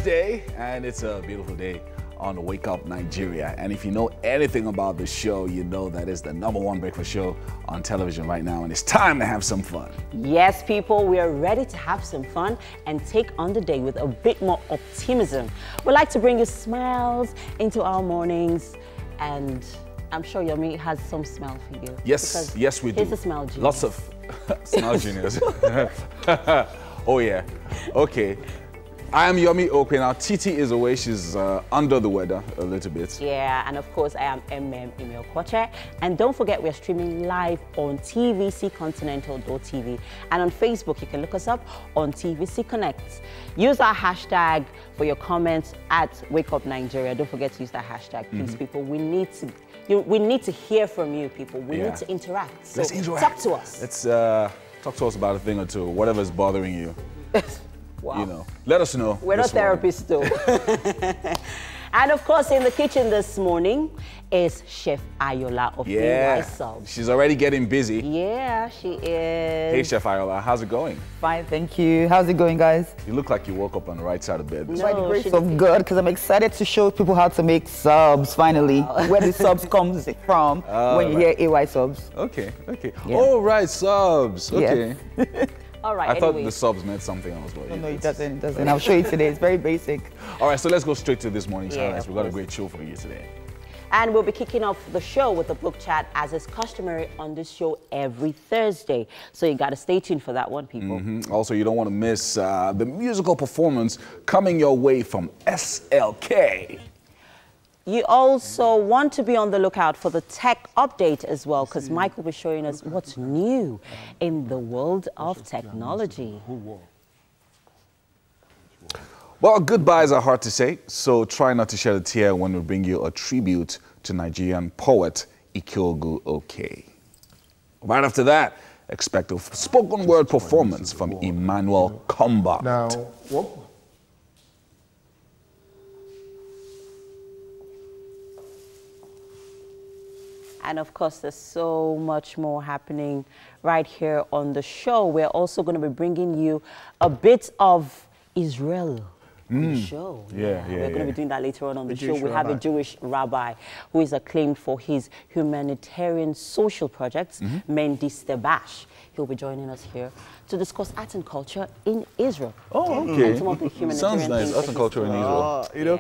Thursday, and it's a beautiful day on Wake Up Nigeria. And if you know anything about the show, you know that it's the #1 breakfast show on television right now, and it's time to have some fun. Yes, people, we are ready to have some fun and take on the day with a bit more optimism. We like to bring you smiles into our mornings, and I'm sure Yomi has some smile for you. Yes, yes we do. Here's a smile genius. Lots of smile genius. Oh yeah, okay. I am Yomi Okwe. Now, Titi is away. She's under the weather a little bit. Yeah, and of course, I am Emil Koche. And don't forget, we're streaming live on tvccontinental.tv. And on Facebook, you can look us up on TVC Connect. Use our hashtag for your comments at Wake Up Nigeria. Don't forget to use that hashtag, please, people. We need to hear from you, people. We need to interact. So let's interact. Talk to us. Let's talk to us about a thing or two, whatever's bothering you. Wow. You know, let us know. We're not therapists, though. And of course, in the kitchen this morning is Chef Ayola of AY Subs. She's already getting busy. Yeah, she is. Hey, Chef Ayola, how's it going? Fine, thank you. How's it going, guys? You look like you woke up on the right side of bed. By the grace of God, because I'm excited to show people how to make subs, finally. Where the subs comes from when you hear AY Subs. Okay, okay. Yeah. Oh, right, subs. Okay. Yes. All right, I thought the subs meant something else. But No, it doesn't. It doesn't. I'll show you today. It's very basic. All right, so let's go straight to this morning's highlights. of We've got a course. great show for you today. And we'll be kicking off the show with a book chat, as is customary on this show every Thursday. So you got to stay tuned for that one, people. Also, you don't want to miss the musical performance coming your way from SLK. You also want to be on the lookout for the tech update as well, because Mike will be showing us what's new in the world of technology. Well, goodbyes are hard to say, so try not to shed a tear when we bring you a tribute to Nigerian poet Ikyogu Oke. Right after that, expect a spoken word performance from Emmanuel Combat. Now, what? And of course, there's so much more happening right here on the show. We're also going to be bringing you a bit of Israel on the show. We're going to be doing that later on the show. We have a Jewish rabbi who is acclaimed for his humanitarian social projects, Mendy Stebash. He'll be joining us here to discuss art and culture in Israel. Oh, okay. And some of the humanitarian Sounds nice, things art and culture in Israel. You know,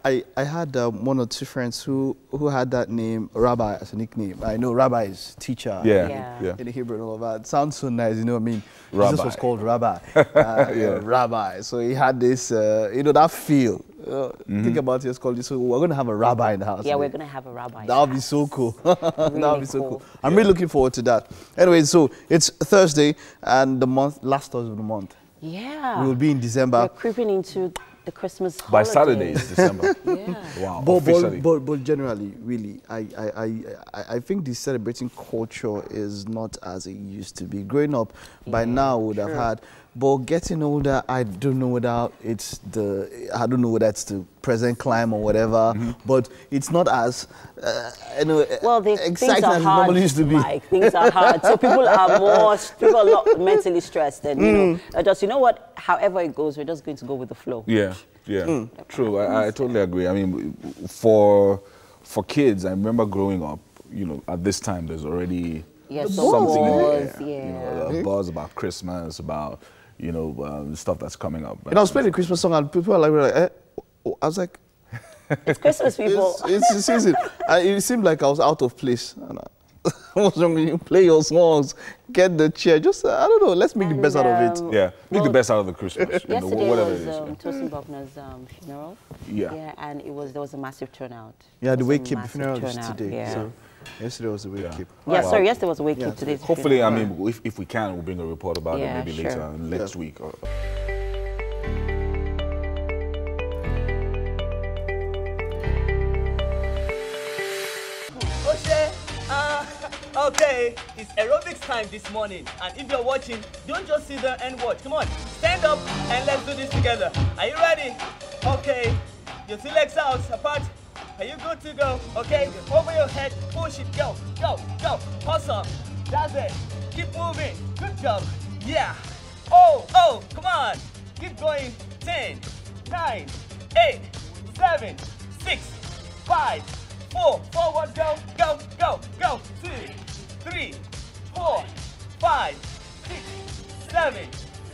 I had one or two friends who had that name, Rabbi, as a nickname. I know Rabbi is teacher in the Hebrew and all of that. It sounds so nice, you know what I mean? Rabbi. Jesus was called Rabbi. Rabbi. So he had this, you know, that feel. Think about your school. So we're going to have a rabbi in the house. Yeah, we're going to have a rabbi. That would be so cool. That would be so cool. cool. I'm really looking forward to that. Anyway, so it's Thursday and the last Thursday of the month. Yeah. We will be in December. We're creeping into the Christmas holiday. By Saturday, it's December. Wow, officially. But generally, really, I think the celebrating culture is not as it used to be. Growing up, by now, would have had. But getting older, I don't know whether it's the present climb or whatever. But it's not as exciting as it normally used to be. Like, things are hard, so people are a lot mentally stressed, and you know what? However it goes, we're just going to go with the flow. Yeah, true. I totally agree. I mean, for kids, I remember growing up. You know, at this time, there's already something in the air. You know, a buzz about Christmas, about stuff that's coming up. And I was playing the Christmas song, and people are like, I was like, it's Christmas, people. It's the season. It seemed like I was out of place. What's wrong with you? Play your songs, get the chair. Just, I don't know, let's make the best out of it. Yeah, make the best out of the Christmas. Yesterday whatever was it is. Tosin Buckner's funeral. Yeah, and there was a massive turnout. Yeah, the wake keep the funeral is today. Yeah. So yesterday was the wake keep. Yeah, sorry, yesterday was a wake keep. Today. Hopefully, I mean, if we can, we'll bring a report about it maybe later next week. Okay, it's aerobics time this morning, and if you're watching, don't just sit there and watch. Come on, stand up and let's do this together. Are you ready? Okay, your two legs out apart. Are you good to go? Okay, over your head, push it, go, go, go. Awesome, that's it. Keep moving, good job. Yeah. Oh, come on, keep going. 10, 9, 8, 7, 6, 5, 4. Forward, go, go, go, go. 2, 3, 4, 5, 6, 7,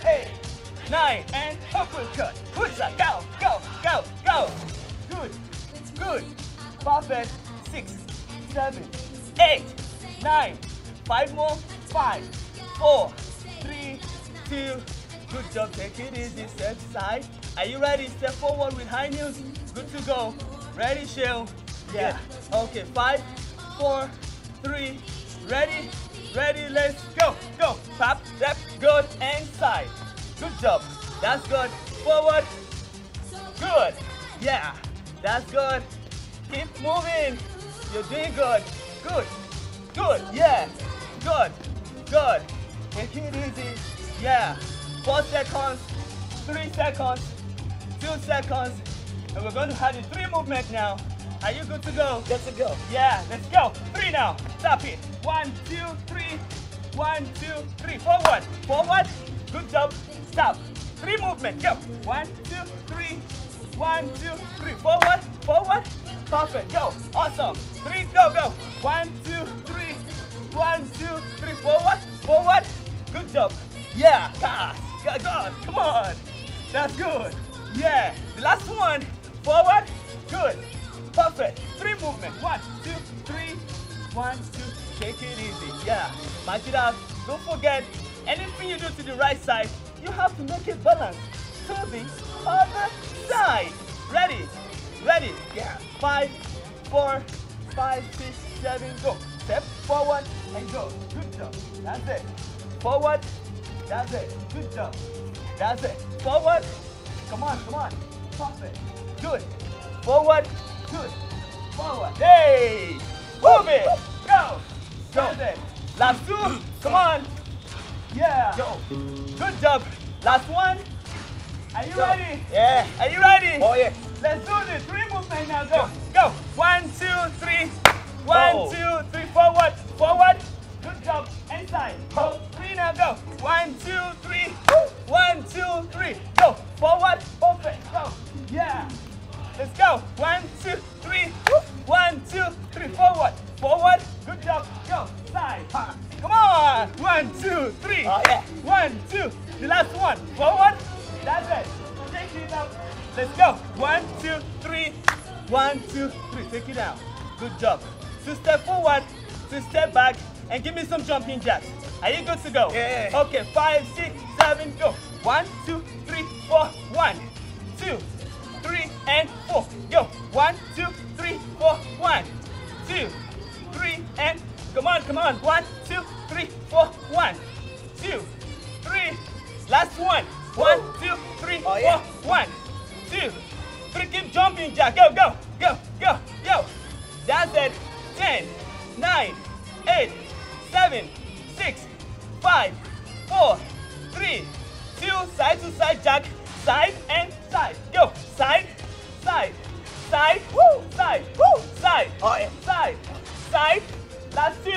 8, 9, and uppercut. Push-up, go, go, go, go. Good, good. Perfect. 6, 7, 8, 9. 5 more. 5, 4, 3, 2. Good job. Take it easy. Step side. Are you ready? Step forward with high heels. Good to go. Ready, Shell? Yeah. Okay. 5, 4, 3. Ready? Ready. Let's go. Go. Pop. Step. Good. And side. Good job. That's good. Forward. Good. Yeah. That's good. Keep moving. You're doing good. Good. Good. Yeah. Good. Good. Take it easy. Yeah. 4 seconds. 3 seconds. 2 seconds. And we're going to have the 3 movement now. Are you good to go? Good to go. Yeah. Let's go. 3 now. Stop it. 1, 2, 3. 1, 2, 3. Forward. Forward. Good job. Stop. 3 movement. Go. 1, 2, 3. 1, 2, 3. Forward. Forward. Perfect. Go. Awesome. 3. Go. Go. 1, 2, 3. 1, 2, 3. Forward. Forward. Good job. Yeah. Good. Come on. That's good. Yeah. The last one. Forward. Good. Perfect. 3 movement. 1, 2, 3. 1, 2. Take it easy. Yeah. Match it up. Don't forget, anything you do to the right side, you have to make it balanced to the other side. Ready? Ready? Yeah. 5, 4, 5, 6, 7, go. Step forward and go. Good job. That's it. Forward. That's it. Good job. That's it. Forward. Come on, come on. Perfect. Good. Forward. Good. Forward. Hey! Move it. Go. That's it. Last 2. Come on. Yeah. Go. Good job. Last one. Are you ready? Yeah. Are you ready? Oh, yeah. Let's do the 3 movement now. Go. Go. 1, 2, 3. 1, 2, 3. Forward. Forward. Good job. Inside. Go. 3 now. Go. 1, 2, 3. 1, 2, 3. Go. Forward. Perfect. Go. Yeah. Let's go. 1, 2, 3. 1, 2, 3. Forward. Forward. Good job. Go. Side. Come on. 1, 2, 3. Oh, yeah. 1, 2. The last one. Forward. That's it. Take it out. Let's go. 1, 2, 3. 1, 2, 3. Take it out. Good job. 2 step forward. 2 step back. And give me some jumping jacks. Are you good to go? Yeah. Okay. 5, 6, 7. Go. 1, 2, 3, 4. 1, 2, 3, and 4. Go. 1, 2, 3, 4. 1, 2, 3, and come on, come on. 1, 2, 3, 4. 1, 2, 3. Last one. 1, 2, 3, 4. 1, 2, 3. Keep jumping, Jack. Go, go, go, go, go. That's it. 10, 9, 8, 7, 6, 5, 4, 3, 2. Side to side, Jack. Side and side. Go. Side, side, side, woo, side, woo, side, side, side. Last 2.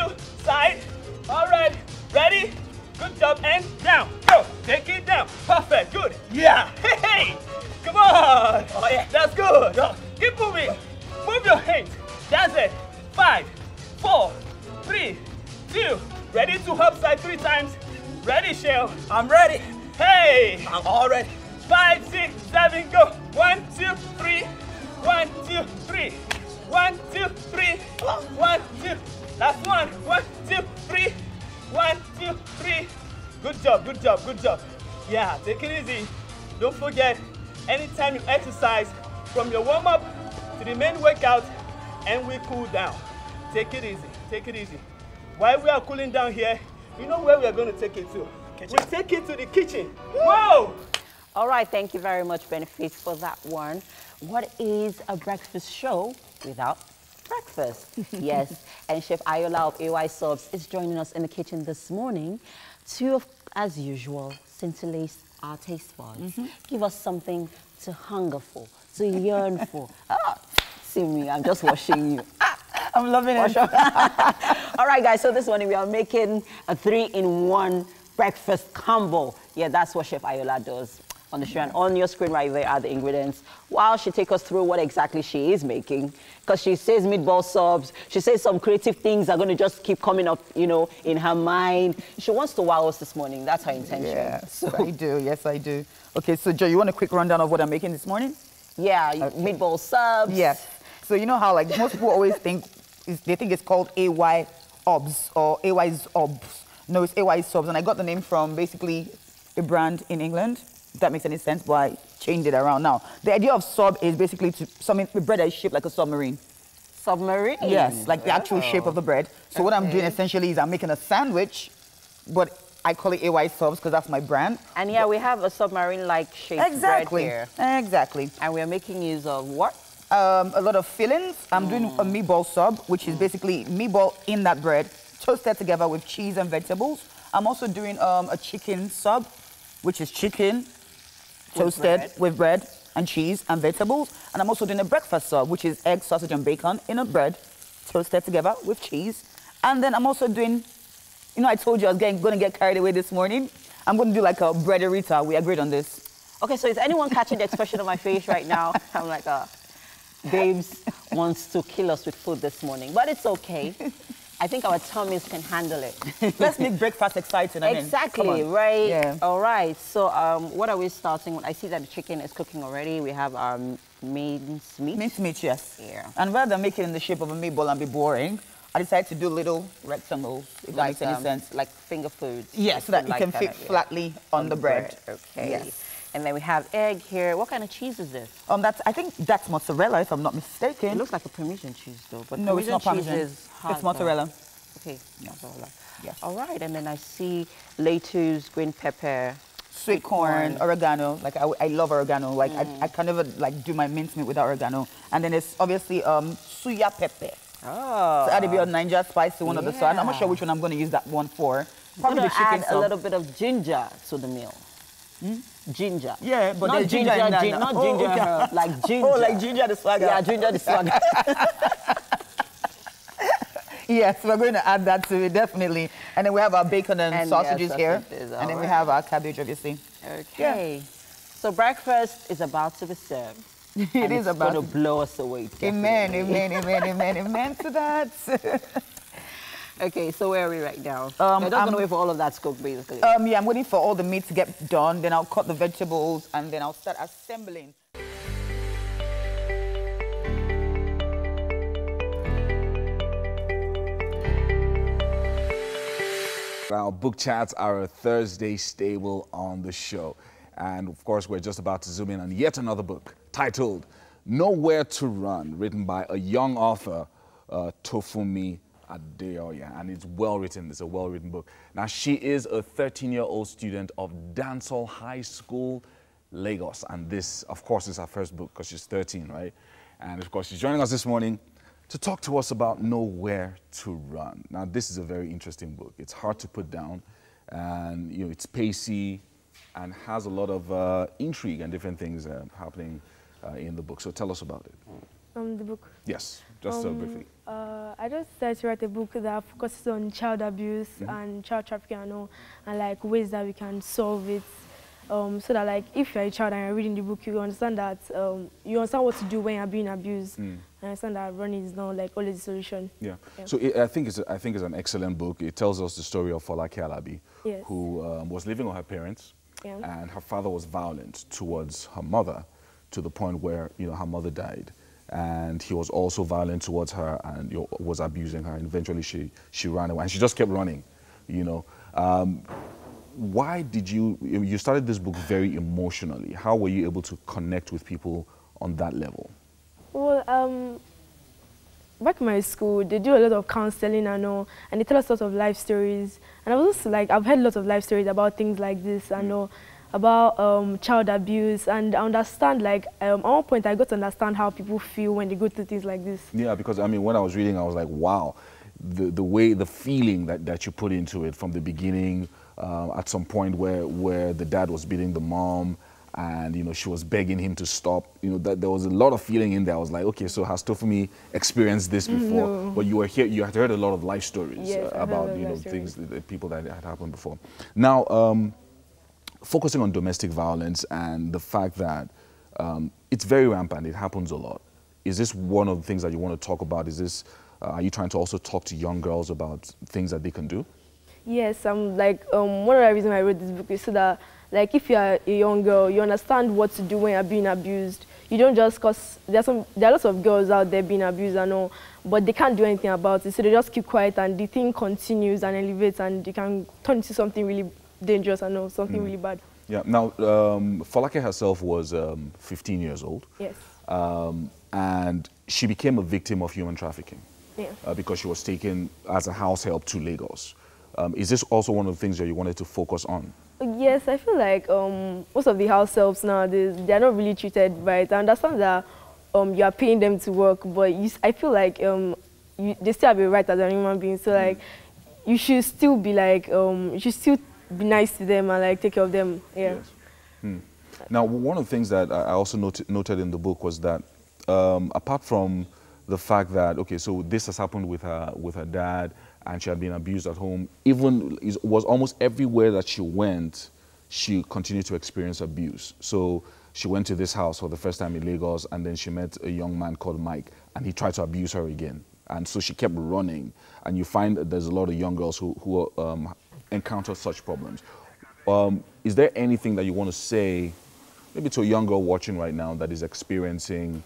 Side. All right. Ready? Good job. And down. Go. Take it down. Perfect. Good. Yeah. Hey, hey. Come on. Oh, yeah. That's good. Go. Keep moving. Move your hands. That's it. 5, 4, 3, 2. Ready to hop side 3 times. Ready, Shell? I'm ready. Hey. I'm all ready. 5, 6, 7. Go. 1, 2, 3. 1, 2, 3. 1, 2, 3. 1, 2. Last one. 1, 2, 3. 1, 2, 3. Good job, good job, good job. Yeah, take it easy. Don't forget, anytime you exercise, from your warm-up to the main workout, and we cool down. Take it easy, take it easy. While we are cooling down here, you know where we are going to take it to? We take it to the kitchen. Whoa! All right, thank you very much, Benefice, for that one. What is a breakfast show without breakfast? Yes, and Chef Ayola of AY Subs is joining us in the kitchen this morning to, as usual, scintillate our taste buds. Give us something to hunger for, to yearn for. See me, I'm just watching you. I'm loving it. All right, guys, so this morning we are making a 3-in-1 breakfast combo. Yeah, that's what Chef Ayola does. on the show. And on your screen right there are the ingredients. While she takes us through what exactly she is making, because she says meatball subs, she says some creative things are going to just keep coming up, you know, in her mind. She wants to wow us this morning. That's her intention. Yes, so. I do. Yes, I do. Okay, so Joe, you want a quick rundown of what I'm making this morning? Yeah, meatball subs. Yes. So you know how like most people always think, they think it's called AY OBS or AY's OBS. No, it's AY subs, and I got the name from basically a brand in England. If that makes any sense, but I changed it around now. The idea of sub is basically something the bread that is shaped like a submarine. Submarine? Yes, like the actual shape of the bread. So what I'm doing essentially is I'm making a sandwich, but I call it AY subs because that's my brand. And yeah, we have a submarine-like shaped bread here. Exactly. And we're making use of what? A lot of fillings. I'm doing a meatball sub, which is basically meatball in that bread, toasted together with cheese and vegetables. I'm also doing a chicken sub, which is chicken toasted with bread and cheese and vegetables. And I'm also doing a breakfast sub, which is egg, sausage, and bacon in a bread, toasted together with cheese. And then I'm also doing, you know, I told you I was going to get carried away this morning. I'm going to do like a breaderita. We agreed on this. Okay, so is anyone catching the expression on my face right now? I'm like, Babes wants to kill us with food this morning, but it's okay. I think our tummies can handle it. Let's make breakfast exciting. Exactly, right? Yeah. All right, so what are we starting with? I see that the chicken is cooking already. We have our minced meat. Minced meat, yes. Yeah. And rather than make it in the shape of a meatball and be boring, I decided to do little rectangles, if that makes any sense. Like finger foods. Yes, so that it can fit flatly on the bread. Okay. Yes. And then we have egg here. What kind of cheese is this? I think that's mozzarella, if I'm not mistaken. It looks like a Parmesan cheese, though. But no, it's not Parmesan. It's mozzarella. Okay, mozzarella. Yes. All right, and then I see lettuce, green pepper, sweet corn, oregano. Like I love oregano. Like I can never like do my mincemeat without oregano. And then it's obviously suya pepper. Oh. So that'd be a Niger spicy one of the. So I'm not sure which one I'm going to use that one for. Probably the chicken. Add a little bit of ginger to the meal. Ginger. Yeah, but not ginger, not ginger herb, like ginger. Oh, like ginger the swagger. Yeah, ginger the swagger. Yes, we're going to add that to it, definitely. And then we have our bacon and sausages here. And then we have our cabbage, obviously. Okay. Yeah. So breakfast is about to be served. It is about to blow us away. Amen, amen, amen, amen, amen to that. Okay, so where are we right now? I'm just going to wait for all of that to cook, basically. Yeah, I'm waiting for all the meat to get done. Then I'll cut the vegetables, and then I'll start assembling. Our book chats are a Thursday staple on the show. And of course, we're just about to zoom in on yet another book titled Nowhere to Run, written by a young author, Tofumi Adeoya, and it's well written. It's a well-written book. Now, she is a 13-year-old student of Dancehall High School, Lagos, and this, of course, is her first book because she's 13, right? And of course, she's joining us this morning to talk to us about Nowhere to Run. Now, this is a very interesting book. It's hard to put down, and you know, it's pacey and has a lot of intrigue and different things happening in the book. So tell us about it. The book? Yes, just briefly. I just started to write a book that focuses on child abuse and child trafficking and all, and like ways that we can solve it. So that like if you're a child and you're reading the book, you understand that you understand what to do when you're being abused. I understand that running is not like always the solution. Yeah. So I think it's an excellent book. It tells us the story of Folake Alabi, who was living with her parents, and her father was violent towards her mother, to the point where her mother died. And he was also violent towards her and was abusing her. And eventually she ran away. And she just kept running, Why did you started this book very emotionally. How were you able to connect with people on that level? Well, back in my school, they do a lot of counseling and all, and they tell us lots of life stories. And I was just like, I've heard lots of life stories about things like this and all, about child abuse, and I understand, like, at one point I got to understand how people feel when they go through things like this. Yeah, because I mean, when I was reading, I was like, wow, the feeling that you put into it from the beginning, at some point where the dad was beating the mom, and she was begging him to stop. That there was a lot of feeling in there. I was like, okay, so has Tofumi experienced this before? No. But you were here, you had heard a lot of life stories about things, the people that had happened before. Now, focusing on domestic violence and the fact that it's very rampant, it happens a lot. Is this one of the things that you want to talk about? Is this, are you trying to also talk to young girls about things that they can do? Yes, like one of the reasons I wrote this book is so that, like, if you're a young girl, you understand what to do when you're being abused. You don't just, because there are lots of girls out there being abused, I know, but they can't do anything about it, so they just keep quiet and the thing continues and elevates and they can turn into something really dangerous, I know, something really bad. Yeah, now, Folake herself was 15 years old. Yes. And she became a victim of human trafficking. Yeah. Because she was taken as a house help to Lagos. Is this also one of the things that you wanted to focus on? Yes, I feel like most of the house helps nowadays, they're not really treated right. I understand that you are paying them to work, but I feel like they still have a right as a human being. So like, you should still be like, you should still be nice to them and like take care of them. Yeah. Yes. Now, one of the things that I also noted in the book was that apart from the fact that, okay, so this has happened with her dad, and she had been abused at home. Even it was almost everywhere that she went, she continued to experience abuse. So she went to this house for the first time in Lagos, and then she met a young man called Mike, and he tried to abuse her again. And so she kept running. And you find that there's a lot of young girls who encounter such problems. Is there anything that you want to say, maybe to a young girl watching right now that is experiencing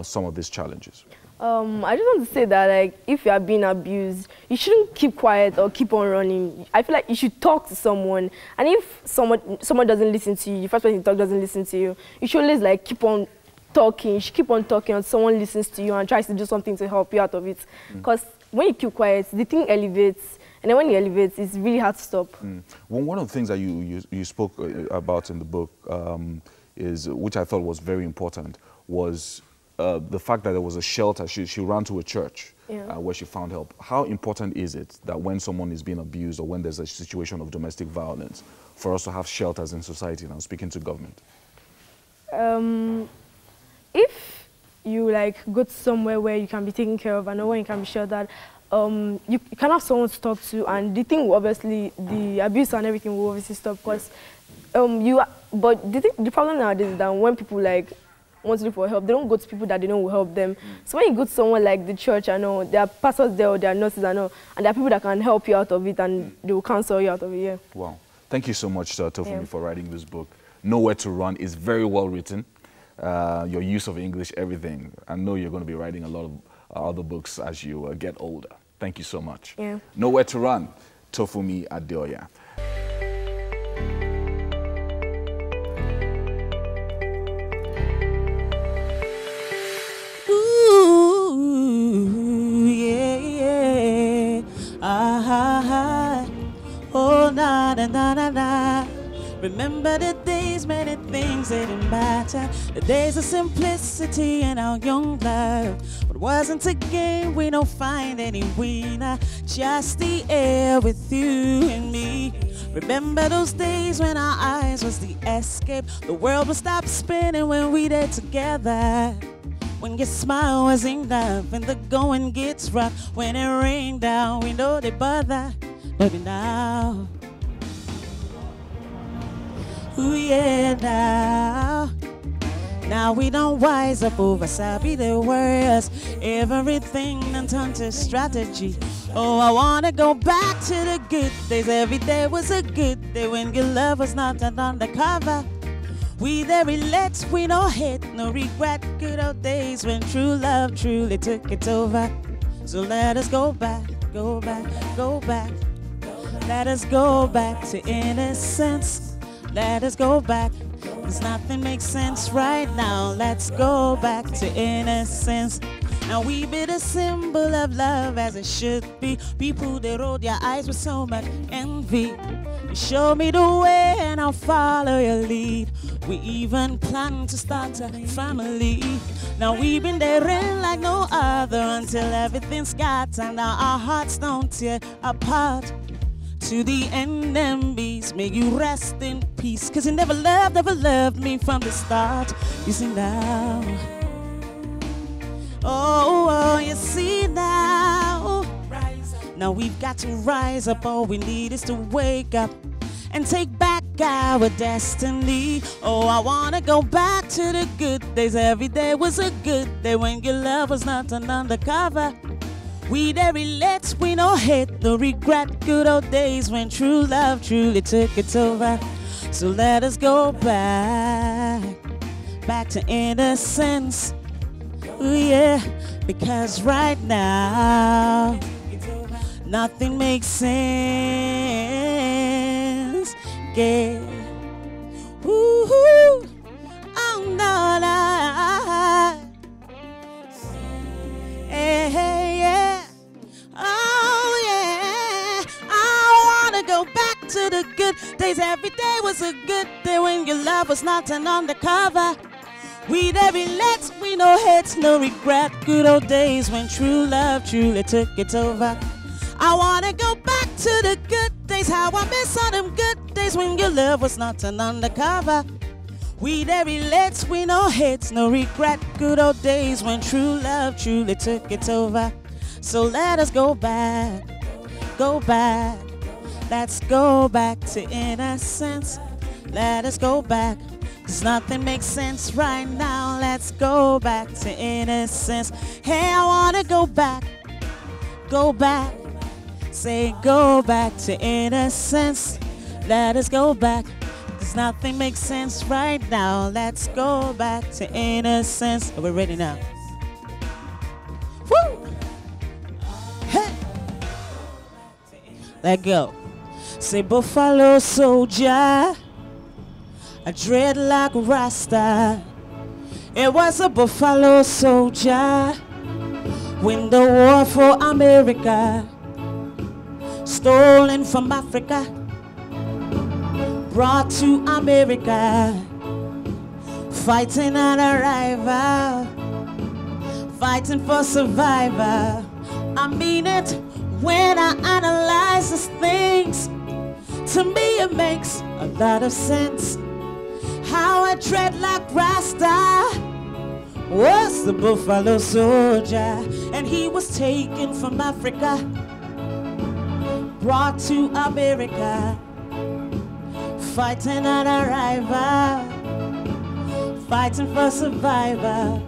some of these challenges? I just want to say that, like, if you are being abused, you shouldn't keep quiet or keep on running. I feel like you should talk to someone. And if someone doesn't listen to you, the first person you talk doesn't listen to you, you should always, like, keep on talking. You should keep on talking until someone listens to you and tries to do something to help you out of it. Because when you keep quiet, the thing elevates. And then when it elevates, it's really hard to stop. Well, one of the things that you spoke about in the book, which I thought was very important, was the fact that there was a shelter. She ran to a church where she found help. How important is it that when someone is being abused or when there's a situation of domestic violence, for us to have shelters in society? Now, speaking to government. If you like go to somewhere where you can be taken care of and where you can be sheltered, you can have someone to talk to, and the thing will obviously, the abuse and everything will obviously stop. Because but the problem nowadays is that when people like want to look for help, they don't go to people that they know will help them. So when you go to someone like the church, I know there are pastors there or there are nurses, I know, and there are people that can help you out of it and they will counsel you out of it. Yeah. Wow. Thank you so much, Tofumi, for writing this book. Nowhere to Run is very well written. Your use of English, everything. I know you're going to be writing a lot of other books as you get older. Thank you so much. Yeah. Nowhere to Run, Tofumi Adeoya. Ooh, yeah, yeah. Ah, oh, na, na, na, na, na. Remember the days, many things didn't matter. The days of simplicity in our young blood. But wasn't a game, we don't find any winner. Just the air with you and me. Remember those days when our eyes was the escape. The world would stop spinning when we there together. When your smile was enough and the going gets rough. When it rained down, we know they bother. But now, ooh yeah, now we don't wise up over sabi the words. Everything done turned to strategy. Oh, I wanna go back to the good days. Every day was a good day when your love was not undercover. We there relate, we no hate, no regret. Good old days when true love truly took it over. So let us go back, go back, go back. Let us go back to innocence. Let us go back, 'cause nothing makes sense right now. Let's go back to innocence. And we be the symbol of love as it should be. People, they roll their eyes with so much envy. You show me the way and I'll follow your lead. We even plan to start a family. Now we've been there in like no other until everything's scattered and now our hearts don't tear apart. To the enemies, may you rest in peace. 'Cause you never loved me from the start. You see now. Oh, you see now. Now we've got to rise up. All we need is to wake up and take back guy with destiny. Oh, I wanna go back to the good days. Every day was a good day when your love was not an undercover. We there relate, we no hate, no regret. Good old days when true love truly took it over. So let us go back to innocence. Ooh, yeah, because right now nothing makes sense. Yeah. Ooh, oh no, no. Hey, hey, yeah. Oh yeah. I wanna go back to the good days. Every day was a good day when your love was not an undercover. We there relate, we no hate, no regret. Good old days when true love truly took it over. I wanna go back to the good days. How I miss all them good days when your love was not an undercover. We there relate, we no hate, no regret. Good old days when true love truly took it over. So let us go back, go back. Let's go back to innocence. Let us go back, 'cause nothing makes sense right now. Let's go back to innocence. Hey, I wanna go back, go back. Say go back to innocence. Let us go back, 'cause nothing makes sense right now. Let's go back to innocence. Are we ready now? Woo! Hey! Let go. Say buffalo soldier, a dreadlock rasta. It was a buffalo soldier, win the war for America. Stolen from Africa, brought to America, fighting an rival, fighting for survival. I mean it when I analyze these things. To me it makes a lot of sense. How a dreadlock rasta was the buffalo soldier, and he was taken from Africa, brought to America, fighting an rival, fighting for survival.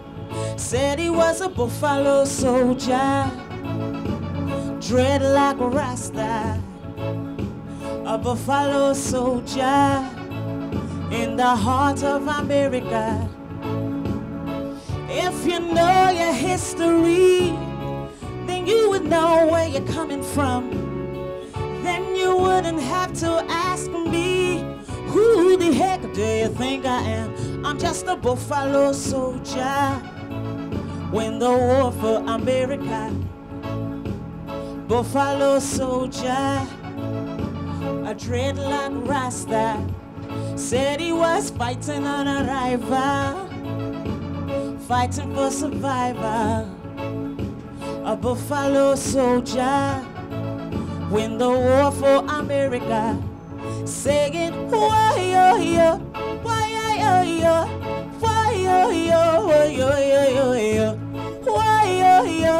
Said he was a buffalo soldier, dreadlock rasta, a buffalo soldier in the heart of America. If you know your history, then you would know where you're coming from. Then you wouldn't have to ask me, who the heck do you think I am? I'm just a buffalo soldier, win the war for America. Buffalo soldier, a dreadlock rasta. Said he was fighting on a rival, fighting for survival. A buffalo soldier, win the war for America. Saying, why yo yo, why yo yo, why yo yo, why yo yo yo, why yo yo,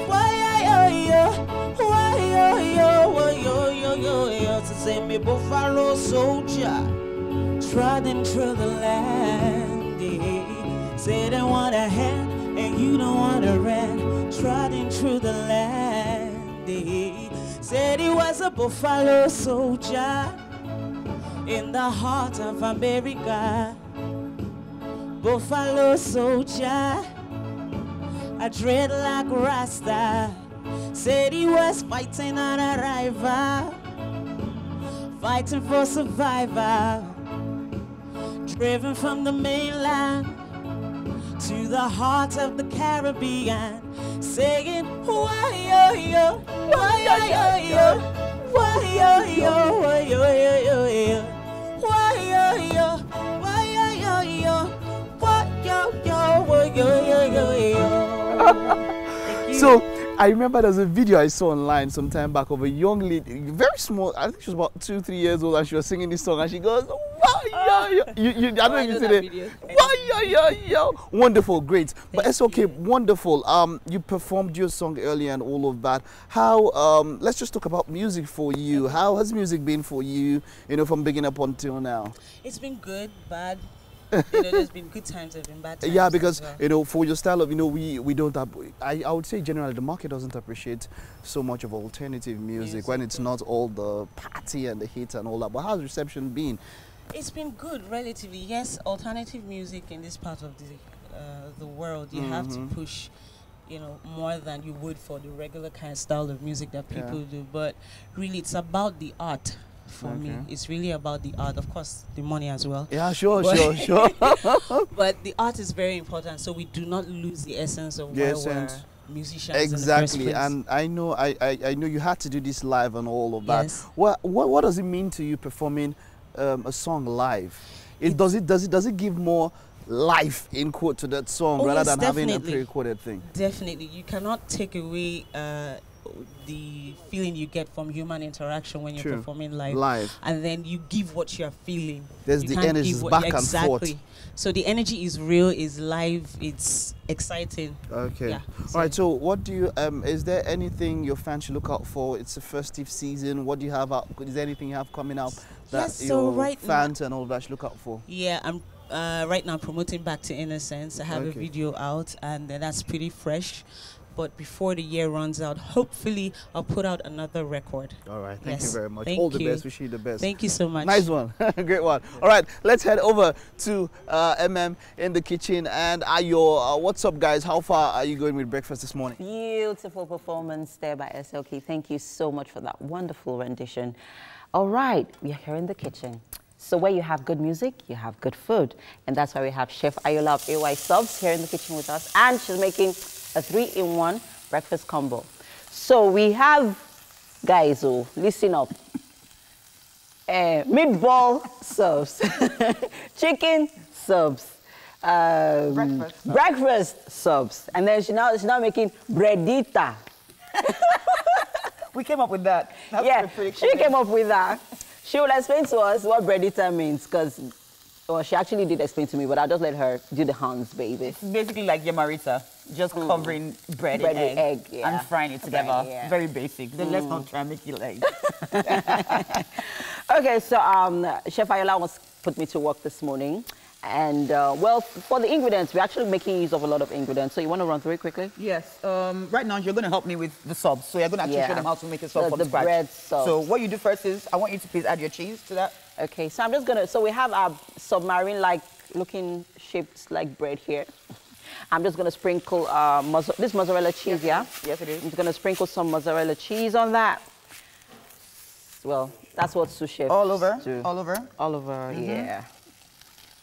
why yo yo, why yo yo, why yo yo yo. To say me buffalo soldier, trotting through the land. Say they want a hand and you don't want a rat. Trotting through the land. Said he was a buffalo soldier in the heart of America. Buffalo soldier, a dreadlock rasta. Said he was fighting on a rival, fighting for survival. Driven from the mainland to the heart of the Caribbean, saying, why yo yo, why yo yo, why yo yo, why yo yo yo, why yo yo, why yo yo, why yo yo, why yo yo yo. So I remember there was a video I saw online some time back of a young lady, very small, I think she was about 2-3 years old, and she was singing this song, and she goes, why I don't know if you see it. Wonderful, great. But it's okay, wonderful. You performed your song earlier and all of that. How? Let's just talk about music for you. How has music been for you? You know, from beginning up until now. It's been good, bad. You know, there's been good times, there's been bad times. Yeah, because well. you know, for your style of, you know, we don't have. I would say generally the market doesn't appreciate so much of alternative music when it's not all the party and the hits and all that. But how's reception been? It's been good, relatively. Yes, alternative music in this part of the world, you have to push, you know, more than you would for the regular kind of style of music that people do. But really, it's about the art. For me, it's really about the art. Of course, the money as well. Yeah, sure. But the art is very important, so we do not lose the essence of why we're musicians. Exactly, and I know you had to do this live and all of that. Yes. What does it mean to you performing a song live? Does it give more life in quote to that song rather than having a pre-recorded thing? Definitely, you cannot take away the feeling you get from human interaction when you're performing live, and then you give what you're feeling. There's the energy back and forth. So the energy is real, is live, it's exciting. Okay. Yeah, All right. So what do you? Is there anything your fans should look out for? It's a festive season. What do you have out? Is there anything you have coming up that your fans and all that should look out for? Yeah, I'm right now promoting Back to Innocence. I have a video out, and that's pretty fresh. But before the year runs out, hopefully I'll put out another record. All right, thank you very much. Thank All the you. best, wish you the best. Thank you so much. Nice one, great one. All right, let's head over to in the kitchen. And Ayo, what's up guys? How far are you going with breakfast this morning? Beautiful performance there by SLK. Thank you so much for that wonderful rendition. All right, we are here in the kitchen. So where you have good music, you have good food. And that's why we have Chef Ayola of AY Subs here in the kitchen with us. And she's making a 3-in-1 breakfast combo. So we have, guys, listen up. Meatball subs, chicken subs, breakfast subs. And then she's now making breadita. We came up with that. That's she came up with that. She will explain to us what breadita means, because, well, she actually did explain to me, but I'll just let her do the hands, baby. It's basically like yamarita, just covering bread and egg and frying it together. Very basic. Then let's not try and make it like. Okay, so Chef Ayola was put me to work this morning. And, well, for the ingredients, we're actually making use of a lot of ingredients. So you want to run through it quickly? Yes. Right now, you're going to help me with the subs. So you're going to actually show them how to make a sub from scratch. Bread subs. So what you do first is, I want you to please add your cheese to that. Okay, so I'm just going to, so we have our submarine-like looking shaped like bread here. I'm just going to sprinkle this mozzarella cheese, Yes, it is. I'm just going to sprinkle some mozzarella cheese on that. Well, that's what sous chefs All over? do. All over? All over, yeah.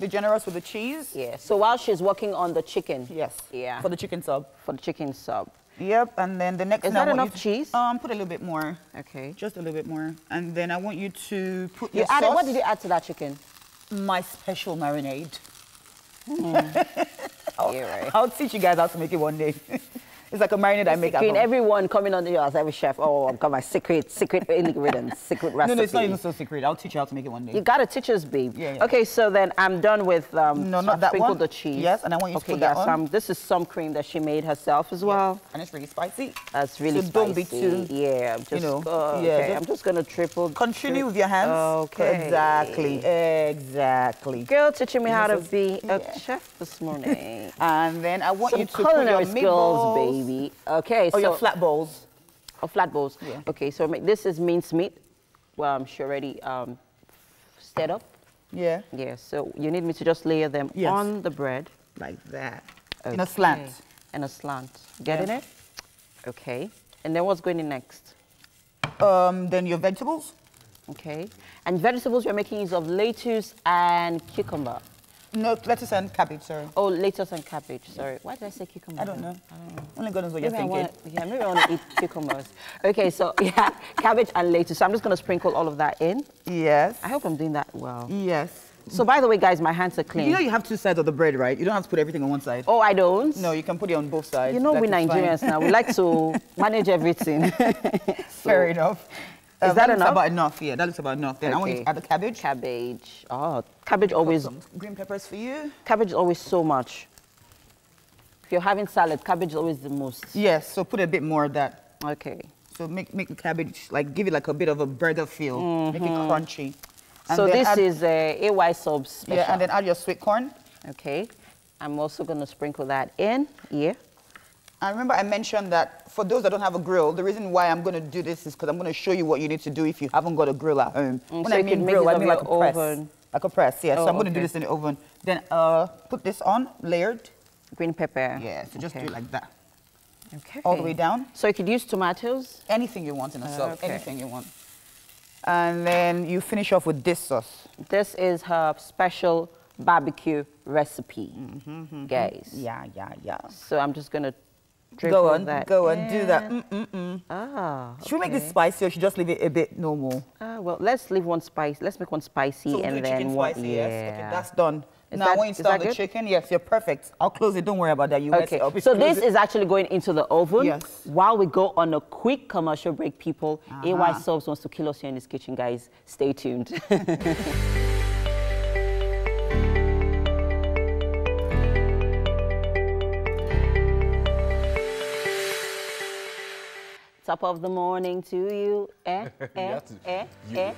Be generous with the cheese. Yeah, so while she's working on the chicken. Yes. Yeah. For the chicken sub. For the chicken sub. Yep, and then the next... Is that enough cheese? Put a little bit more. Okay. Just a little bit more. And then I want you to put You your added, sauce. what did you add to that chicken? My special marinade. Right. I'll teach you guys how to make it one day. It's like a marinade I make at home. Everyone coming on the as every chef, oh, I've got my secret ingredients, secret recipe. No, it's not even so secret. I'll teach you how to make it one day. You gotta teach us, babe. Yeah. Okay, so then I'm done with no, not that sprinkle one. the cheese. Yes, and I want you to put that on. This is some cream that she made herself as well. And it's really spicy. That's really so spicy. Don't be too. Yeah, just, you know. okay, I'm just gonna triple. Continue with your hands. Okay. Exactly. Girl teaching me how to be a chef this morning. And then I want you to put culinary your skills, meatballs. baby. Okay, so your flat balls. Oh, flat balls. Yeah. Okay, so this is minced meat. Well, I'm sure already stirred up. Yeah. Yeah, so you need me to just layer them on the bread. Like that. Okay. In a slant. In a slant. Getting it? Okay. And then what's going in next? Then your vegetables. Okay. And vegetables, you're making use of lettuce and cucumber. No, lettuce and cabbage, sorry. Oh, lettuce and cabbage, sorry. Why did I say cucumber? I don't know. Only God knows what you're thinking. Maybe I want to eat cucumbers. Okay, so yeah, cabbage and lettuce. So I'm just going to sprinkle all of that in. Yes. I hope I'm doing that well. Yes. So by the way, guys, my hands are clean. You know you have two sides of the bread, right? You don't have to put everything on one side. Oh, I don't? No, you can put it on both sides. You know, we Nigerians now, we like to manage everything. Fair enough. Is that looks enough? about enough, yeah. That looks about enough. Then I want you to add the cabbage. Cabbage. Oh, cabbage always. Some green peppers for you. Cabbage is always so much. If you're having salad, cabbage is always the most. Yes, so put a bit more of that. Okay. So make the cabbage, like give it like a bit of a burger feel. Make it crunchy. And So then this add, is AY Subs special. Yeah, and then add your sweet corn. Okay. I'm also going to sprinkle that in here. And remember I mentioned that for those that don't have a grill, the reason why I'm going to do this is because I'm going to show you what you need to do if you haven't got a grill at home. When so I you mean can make grill, this I mean on like a your press. oven. Like a press, yeah. Oh, So I'm going to do okay. this in the oven. Then put this on, layered. Green pepper. Yeah, so just do it like that. Okay. All the way down. So you could use tomatoes. Anything you want in a sauce, okay. anything you want. And then you finish off with this sauce. This is her special barbecue recipe, guys. Yeah. So I'm just going to drip Go all on, that go on, in. do that. Ah, Should we make this spicy or should we just leave it a bit normal? well, let's leave one spice. Let's make one spicy So we'll and do then chicken one. spicy, Yeah. yes? Okay, that's done. Is Now that- when you is start that the good? chicken, yes, you're perfect. I'll close it, don't worry about that. You mess Okay, it up. so Close this it. is actually going into the oven. Yes. While we go on a quick commercial break, people, AY Uh-huh. Subs wants to kill us here in this kitchen, guys. Stay tuned. Top of the morning to you. have to-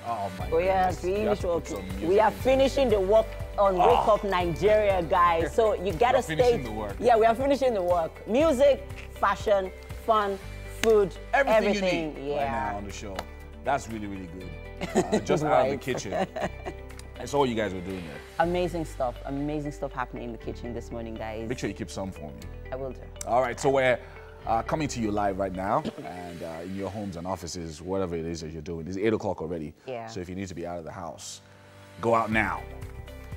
oh my We are goodness. You have to put some music We are into finishing the work on Wake Up Nigeria, guys. So you gotta stay. finishing the work. Yeah, we are finishing the work. Music, fashion, fun, food, Everything you need Yeah. right now on the show. That's really, really good. Just out of the Right. kitchen. That's all you guys were doing here. Amazing stuff happening in the kitchen this morning, guys. Make sure you keep some for me. I will do. All right, so we're coming to you live right now, and in your homes and offices, whatever it is that you're doing. It's 8 o'clock already. Yeah. So if you need to be out of the house, go out now.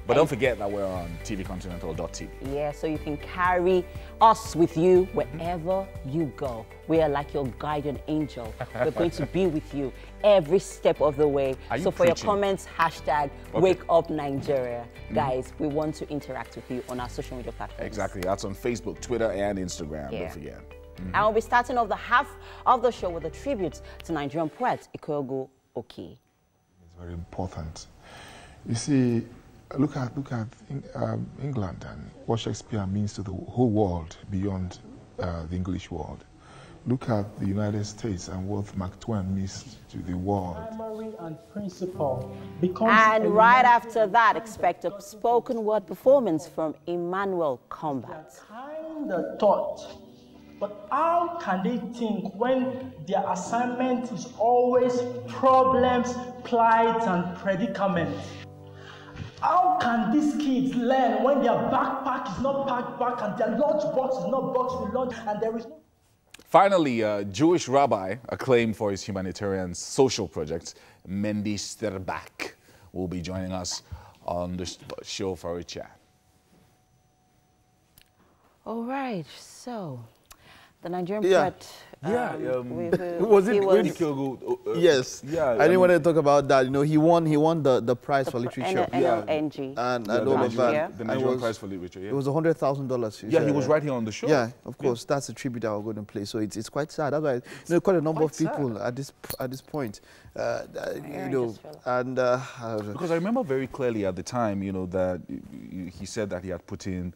But don't forget that we're on tvcontinental.tv. Yeah, so you can carry us with you wherever you go. We are like your guardian angel. We're going to be with you every step of the way. Are you So for preaching? your comments, hashtag Wake Up Nigeria. Guys, we want to interact with you on our social media platforms. Exactly. That's on Facebook, Twitter, and Instagram. Yeah. Don't forget. And we'll be starting off the half of the show with a tribute to Nigerian poet Ikogu Oke. It's very important. You see, look at England and what Shakespeare means to the whole world beyond the English world. Look at the United States and what Mark Twain means to the world. Primary and principal becomes And right after that, expect a spoken word performance from Emmanuel Combat. kind of thought. But how can they think when their assignment is always problems, plight, and predicaments? How can these kids learn when their backpack is not packed back and their lunch box is not boxed with lunch and there is no... Finally, a Jewish rabbi acclaimed for his humanitarian social project, Mendy Sterbak, will be joining us on the show for a chat. All right, so the Nigerian Yeah. poet. Was it really Yes. Yeah, I didn't want to talk about that. You know, he won the prize for literature. NLNG. And Yeah, all of that. Yeah. The And Nigerian was- Prize for Literature. It was $100,000. Yeah, he was right here on the show. Yeah, of course. That's the tribute that we're going to play. So it's quite sad. That's why quite a number of quite people at this point. I You know, just feel- and Because I remember very clearly at the time, you know, that he said that he had put in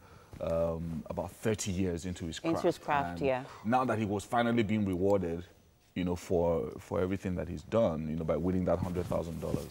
about 30 years into his craft. Into his craft, And yeah. Now that he was finally being rewarded, you know, for everything that he's done, you know, by winning that $100,000,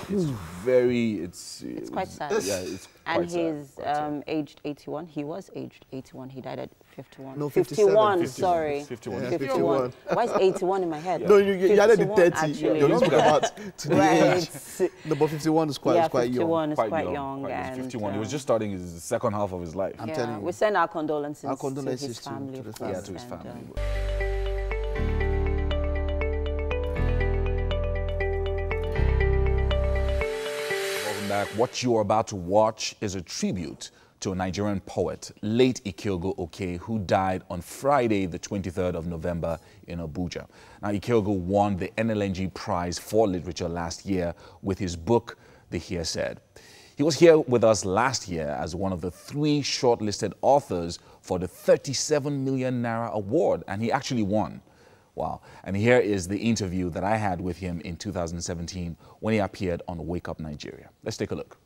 it's quite sad. Yeah, it's And quite sad, he's quite sad. aged 81. He was aged 81. He died at 51. No, 51, 57. sorry. 51. Yeah, 51. Why is 81 in my head? no, you added the 51 30. actually. You're talking about to the age. Right. No, but 51 is quite, Yeah, is quite 51 young. is quite young. He was And, 51. He was just starting his second half of his life. I'm yeah, telling you. we send our condolences, Our condolences to his to- family, to the of family. Yeah, course, to his and, family. Welcome back. What you are about to watch is a tribute to a Nigerian poet, late Ikeogu Oke, who died on Friday, the 23rd of November in Abuja. Now, Ikeogu won the NLNG Prize for Literature last year with his book, The Here Said. He was here with us last year as one of the 3 shortlisted authors for the 37 million Naira award, and he actually won. Wow. And here is the interview that I had with him in 2017 when he appeared on Wake Up Nigeria. Let's take a look.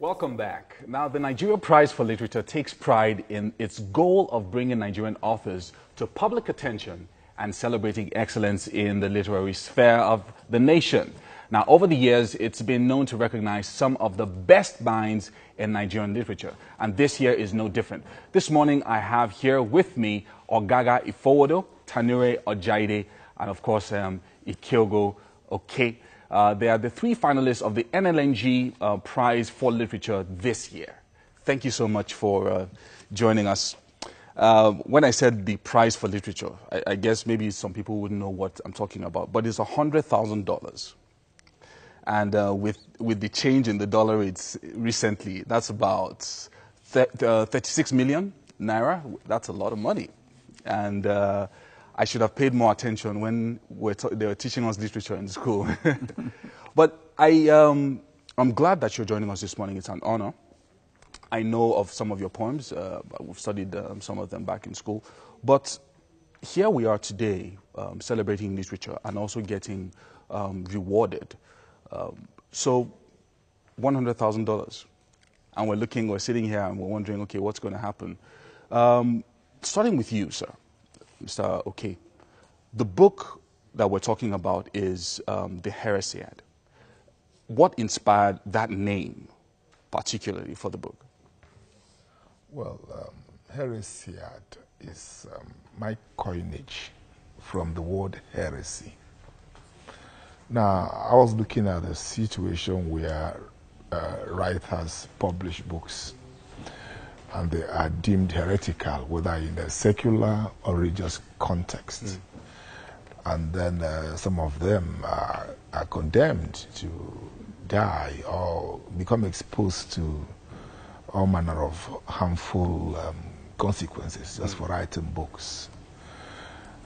Welcome back. Now, the Nigeria Prize for Literature takes pride in its goal of bringing Nigerian authors to public attention and celebrating excellence in the literary sphere of the nation. Now, over the years, it's been known to recognize some of the best minds in Nigerian literature, and this year is no different. This morning, I have here with me Ogaga Ifowodo, Tanure Ojaide, and of course, Ikiogo Oke. They are the 3 finalists of the NLNG Prize for Literature this year. Thank you so much for joining us. When I said the Prize for Literature, I guess maybe some people wouldn't know what I'm talking about, but it's $100,000. And with the change in the dollar rates recently, that's about 36 million naira. That's a lot of money. And I should have paid more attention when they were teaching us literature in school. But I'm glad that you're joining us this morning. It's an honor. I know of some of your poems. We've studied some of them back in school. But here we are today celebrating literature and also getting rewarded. So $100,000. And we're sitting here and we're wondering, okay, what's going to happen? Starting with you, sir. Mr. Okay, the book that we're talking about is The Heresiad. What inspired that name, particularly for the book? Well, Heresiad is my coinage from the word heresy. Now, I was looking at a situation where writers publish books and they are deemed heretical, whether in a secular or religious context. And then some of them are condemned to die or become exposed to all manner of harmful consequences just for writing books.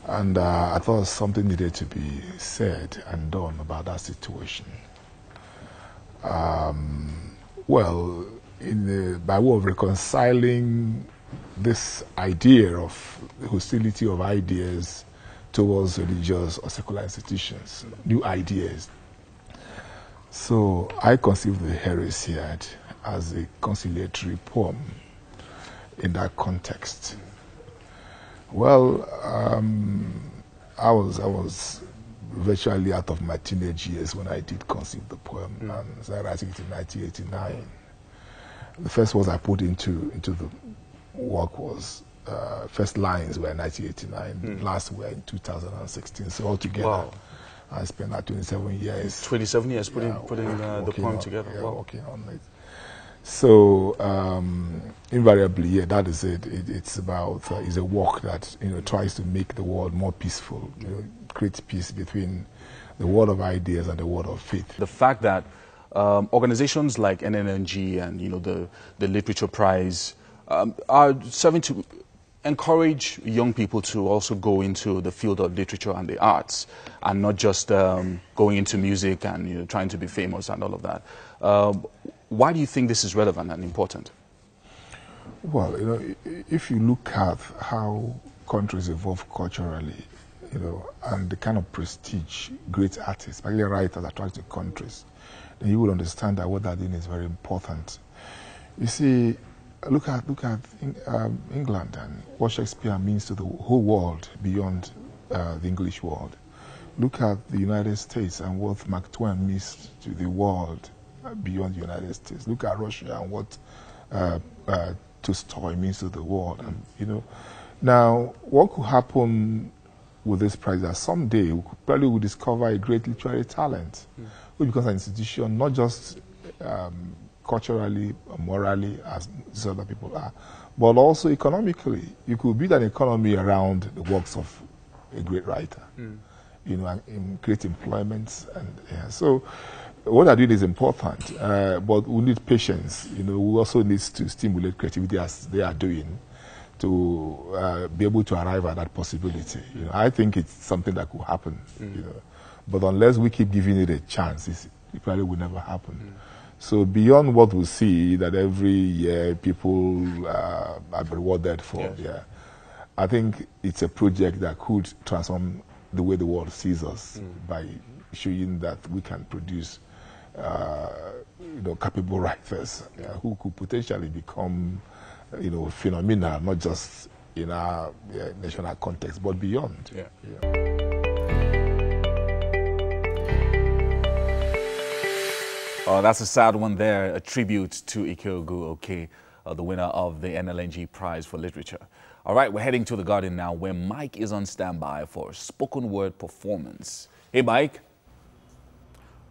And I thought something needed to be said and done about that situation. Well, by way of reconciling this idea of hostility of ideas towards religious or secular institutions, new ideas. So I conceived the Heresiad as a conciliatory poem in that context. Well, I was virtually out of my teenage years when I did conceive the poem, and I started writing it in 1989. The first words I put into the work was first lines were in 1989, last were in 2016. So altogether, wow. I spent that 27 years. 27 years putting the poem together. Yeah, wow. Working on it. So invariably, yeah, that is it. It's about it's a work that tries to make the world more peaceful. Create peace between the world of ideas and the world of faith. The fact that organizations like NNNG and the Literature Prize are serving to encourage young people to also go into the field of literature and the arts, and not just going into music and trying to be famous and all of that. Why do you think this is relevant and important? Well, if you look at how countries evolve culturally, and the kind of prestige great artists, particularly writers, attract to countries, then you will understand that what they're doing is very important. You see, look at England and what Shakespeare means to the whole world beyond the English world. Look at the United States and what Mark Twain means to the world beyond the United States. Look at Russia and what Tolstoy means to the world. And, now, what could happen with this prize that someday we probably will discover a great literary talent, which becomes an institution not just culturally, morally, as these other people are, but also economically. You could build an economy around the works of a great writer, and create employment. And so what I did is important, but we need patience. We also need to stimulate creativity as they are doing to be able to arrive at that possibility. I think it's something that could happen, but unless we keep giving it a chance, it probably will never happen. So beyond what we see that every year people are rewarded for, I think it's a project that could transform the way the world sees us by showing that we can produce capable writers who could potentially become phenomenal, not just in our national context, but beyond. Oh, that's a sad one there, a tribute to Ikeogu Oke, the winner of the NLNG Prize for Literature. All right, we're heading to The Guardian now, where Mike is on standby for a spoken word performance. Hey, Mike.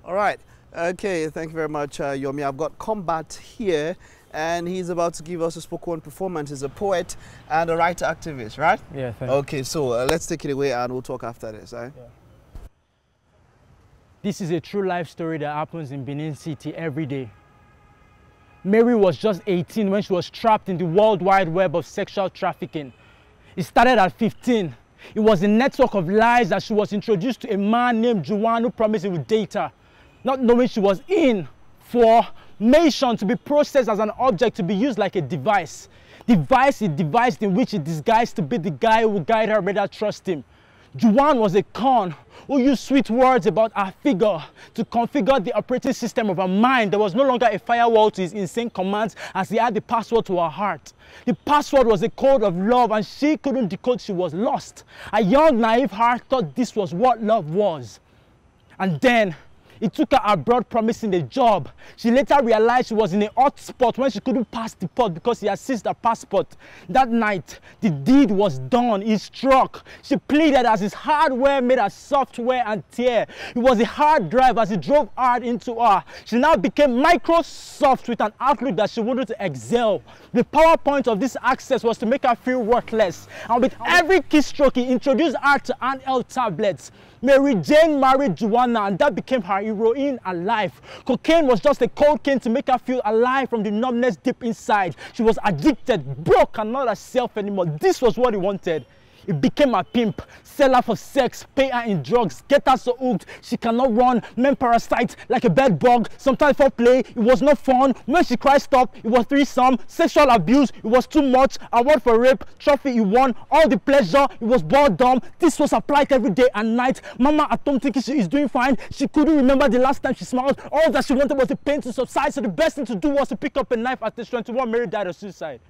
All right. Okay, thank you very much, Yomi. I've got Combat here, and he's about to give us a spoken word performance. He's a poet and a writer activist, right? Yeah, thank you. Okay, so let's take it away, and we'll talk after this, right? Yeah. This is a true life story that happens in Benin City every day. Mary was just 18 when she was trapped in the world wide web of sexual trafficking. It started at 15. It was a network of lies that she was introduced to a man named Juwan who promised he would date her, not knowing she was in formation to be processed as an object to be used like a device. Device in which he disguised to be the guy who would guide her, made her trust him. Juwan was a con who used sweet words about her figure to configure the operating system of her mind. There was no longer a firewall to his insane commands, as he had the password to her heart. The password was a code of love, and she couldn't decode. She was lost. A young, naive heart thought this was what love was. And then it took her abroad promising a job. She later realized she was in a hot spot when she couldn't pass the port because he had seized her passport. That night, the deed was done. He struck. She pleaded as his hardware made her software and tear. It was a hard drive as he drove hard into her. She now became Microsoft with an outlook that she wanted to excel. The PowerPoint of this access was to make her feel worthless. And with every keystroke, he introduced her to handheld tablets. Mary Jane married Joanna, and that became her heroine and life. Cocaine was just a cold cane to make her feel alive from the numbness deep inside. She was addicted, broke, and not herself anymore. This was what he wanted. It became a pimp, sell her for sex, pay her in drugs, get her so hooked she cannot run, men parasite like a bed bug. Sometimes for play, it was not fun. When she cried stop, it was threesome. Sexual abuse, it was too much. Award for rape, trophy he won. All the pleasure, it was boredom. This was applied every day and night. Mama at home thinking she is doing fine. She couldn't remember the last time she smiled. All that she wanted was the pain to subside, so the best thing to do was to pick up a knife. At age 21, Mary died of suicide.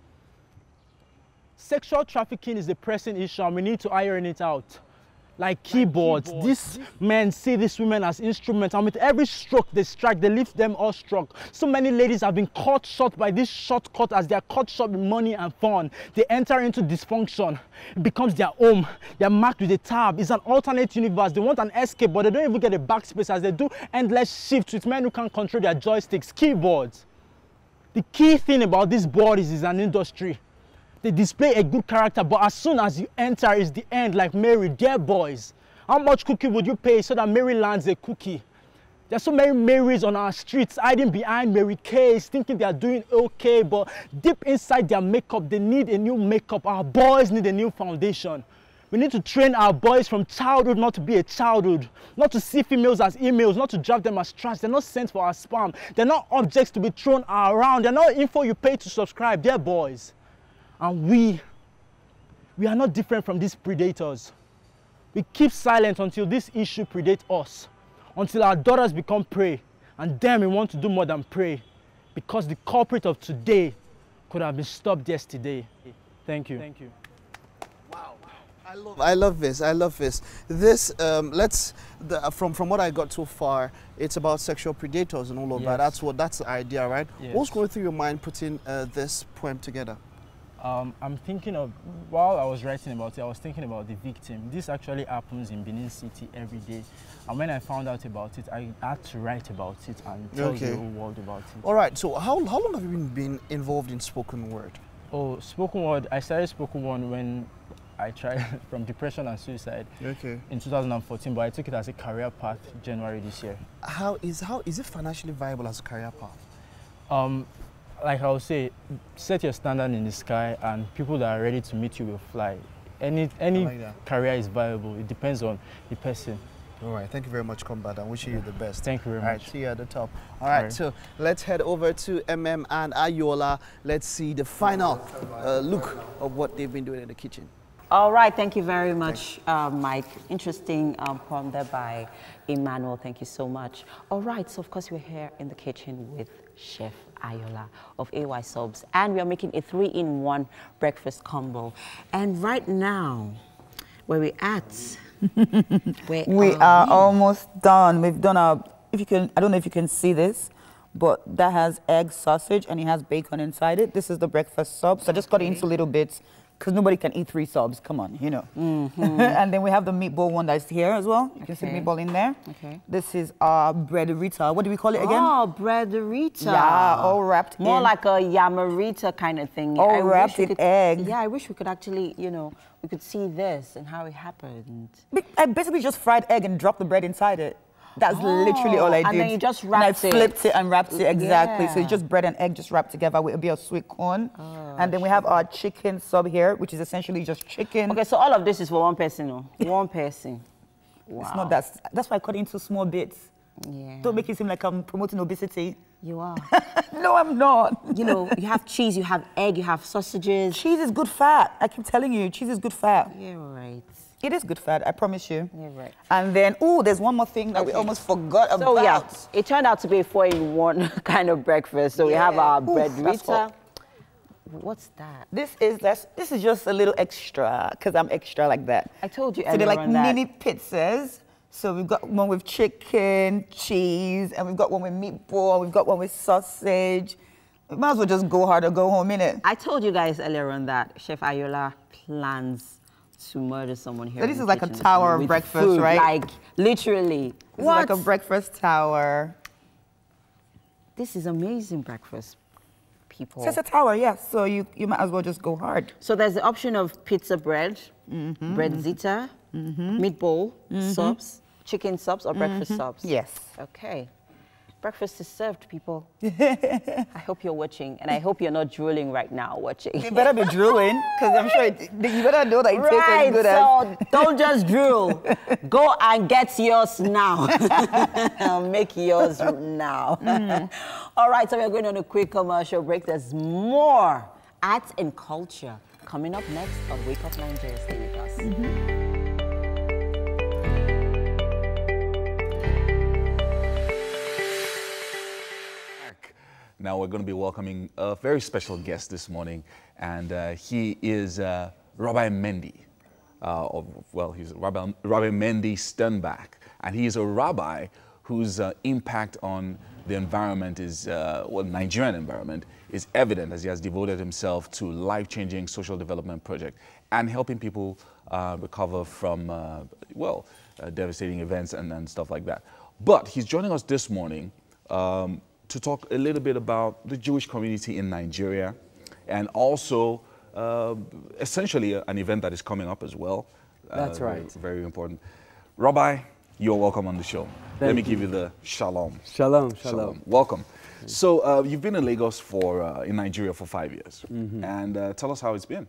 Sexual trafficking is a pressing issue, and we need to iron it out. Like keyboards. These men see these women as instruments, and with every stroke they strike, they leave them all struck. So many ladies have been caught short by this shortcut as they are caught short with money and fun. They enter into dysfunction. It becomes their home. They are marked with a tab. It's an alternate universe. They want an escape, but they don't even get a backspace as they do endless shifts with men who can't control their joysticks. Keyboards. The key thing about these bodies is an industry. They display a good character, but as soon as you enter, it's the end, like Mary. Dear boys, how much cookie would you pay so that Mary lands a cookie? There's so many Marys on our streets hiding behind Mary K's, thinking they are doing okay, but deep inside their makeup, they need a new makeup. Our boys need a new foundation. We need to train our boys from childhood not to be a childhood, not to see females as emails, not to draft them as trash. They're not sent for our spam. They're not objects to be thrown around. They're not info you pay to subscribe. They're boys. And we are not different from these predators. We keep silent until this issue predates us, until our daughters become prey, and then we want to do more than pray, because the culprit of today could have been stopped yesterday. Thank you. Thank you. Wow. I love this. I love this. This, from what I got so far, it's about sexual predators and all of that. That's the idea, right? Yes. What's going through your mind putting this poem together? I'm thinking of, while I was writing about it, I was thinking about the victim. This actually happens in Benin City every day. And when I found out about it, I had to write about it and tell the whole world about it. All right, so how long have you been involved in spoken word? Oh, spoken word, I started spoken word when I tried from depression and suicide in 2014, but I took it as a career path January this year. How is it financially viable as a career path? Like I would say, set your standard in the sky and people that are ready to meet you will fly. Any career is viable. It depends on the person. All right, thank you very much, Combat. I'm wishing you the best. Thank you very much. All right, see you at the top. All right, so let's head over to MM and Ayola. Let's see the final look of what they've been doing in the kitchen. All right, thank you very much, Mike. Interesting poem there by Emmanuel. Thank you so much. All right, so of course we're here in the kitchen with Chef Ayola of AY Subs, and we are making a 3-in-1 breakfast combo. And right now, where we at? We are almost done. We've done our, if you can, I don't know if you can see this, but that has egg, sausage, and it has bacon inside it. This is the breakfast sub. So I just cut it into little bits because nobody can eat 3 subs. Come on, you know. And then we have the meatball one that's here as well. You can see the meatball in there. Okay. This is our breaderita. What do we call it again? Oh, breaderita. Yeah, all wrapped more in. like a yamarita kind of thing. All wrapped in egg. Yeah, I wish we could actually, you know, we could see this and how it happened. I basically just fried egg and dropped the bread inside it. That's literally all I did. And then you just wrapped it. And I flipped it and wrapped it, exactly. Yeah. So it's just bread and egg just wrapped together with a bit of sweet corn. Oh, and then we have our chicken sub here, which is essentially just chicken. Okay, so all of this is for one person, no? One person. Wow. It's not that. That's why I cut it into small bits. Yeah. Don't make it seem like I'm promoting obesity. You are. No, I'm not. You know, you have cheese, you have egg, you have sausages. Cheese is good fat. I keep telling you, cheese is good fat. Yeah, right. It is good fat, I promise you. Yeah, right. And then, oh, there's one more thing that we almost forgot about. So yeah, it turned out to be a 4-in-1 kind of breakfast. So we have our breadrita. What's that? This is just a little extra, because I'm extra like that. I told you so they're like mini pizzas. So we've got one with chicken, cheese, and we've got one with meatball, we've got one with sausage. We might as well just go hard or go home, innit? I told you guys earlier on that Chef Ayola plans to murder someone here. So this is like a tower of breakfast, food, right? Like, literally. This is like a breakfast tower. This is amazing breakfast, people. So it's a tower, yes. So you might as well just go hard. So there's the option of pizza bread, breadzita, meatball, subs, chicken subs, or breakfast subs. Yes. Okay. Breakfast is served, people. I hope you're watching, and I hope you're not drooling right now watching. You better be drooling, because I'm sure you better know that it tastes as good as... So don't just drool. Go and get yours now. Make yours now. All right, so we're going on a quick commercial break. There's more arts and culture coming up next on Wake Up Nigeria. Stay with us. Now we're going to be welcoming a very special guest this morning, and he is Rabbi Mendy. He's Rabbi Mendy Sternbach, and he is a rabbi whose impact on the environment is, Nigerian environment, is evident, as he has devoted himself to life-changing social development project and helping people recover from, devastating events and stuff like that. But he's joining us this morning to talk a little bit about the Jewish community in Nigeria, and also essentially an event that is coming up as well. That's right. Very important. Rabbi, you're welcome on the show. Let me give you the shalom. Shalom, shalom. Welcome. So you've been in Lagos in Nigeria for 5 years. And tell us how it's been.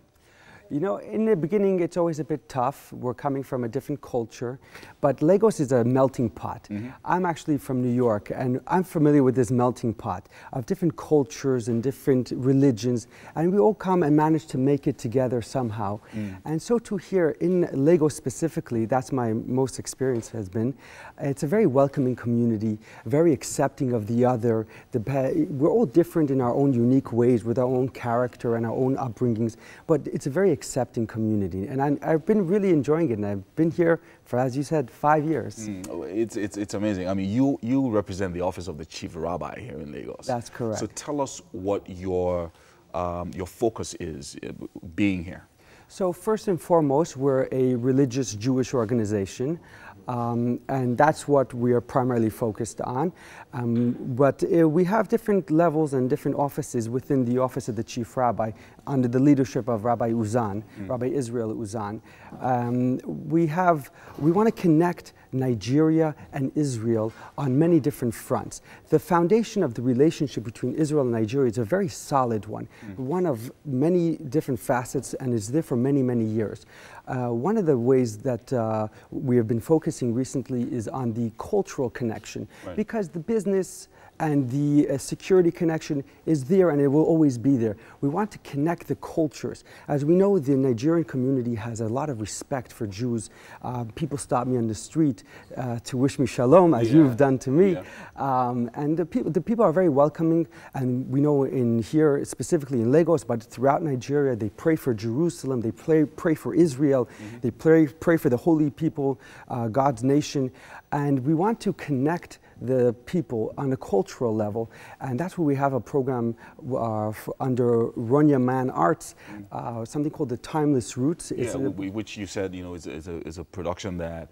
You know, in the beginning, it's always a bit tough. We're coming from a different culture, but Lagos is a melting pot. I'm actually from New York, and I'm familiar with this melting pot of different cultures and different religions, and we all come and manage to make it together somehow. And so too here in Lagos specifically, that's my most experience has been. It's a very welcoming community, very accepting of the other. We're all different in our own unique ways with our own character and our own upbringings, but it's a very accepting community, and I've been really enjoying it, and I've been here for, as you said, 5 years. It's amazing. I mean, you represent the office of the chief rabbi here in Lagos. That's correct. So tell us what your focus is being here. So first and foremost, we're a religious Jewish organization. And that's what we are primarily focused on. But we have different levels and different offices within the office of the chief rabbi under the leadership of Rabbi Uzan, Rabbi Israel Uzan. We want to connect Nigeria and Israel on many different fronts. The foundation of the relationship between Israel and Nigeria is a very solid one, one of many different facets, and is there for many, many years. One of the ways that we have been focusing recently is on the cultural connection, because the business and the security connection is there and it will always be there. We want to connect the cultures. As we know, the Nigerian community has a lot of respect for Jews. People stop me on the street to wish me shalom, as you've done to me. And the people are very welcoming, and we know in here, specifically in Lagos, but throughout Nigeria, they pray for Jerusalem, they pray for Israel, they pray for the holy people, God's nation, and we want to connect the people on a cultural level, and that's where we have a program under Ronya Man Arts, something called the Timeless Roots. Which you said, is a production that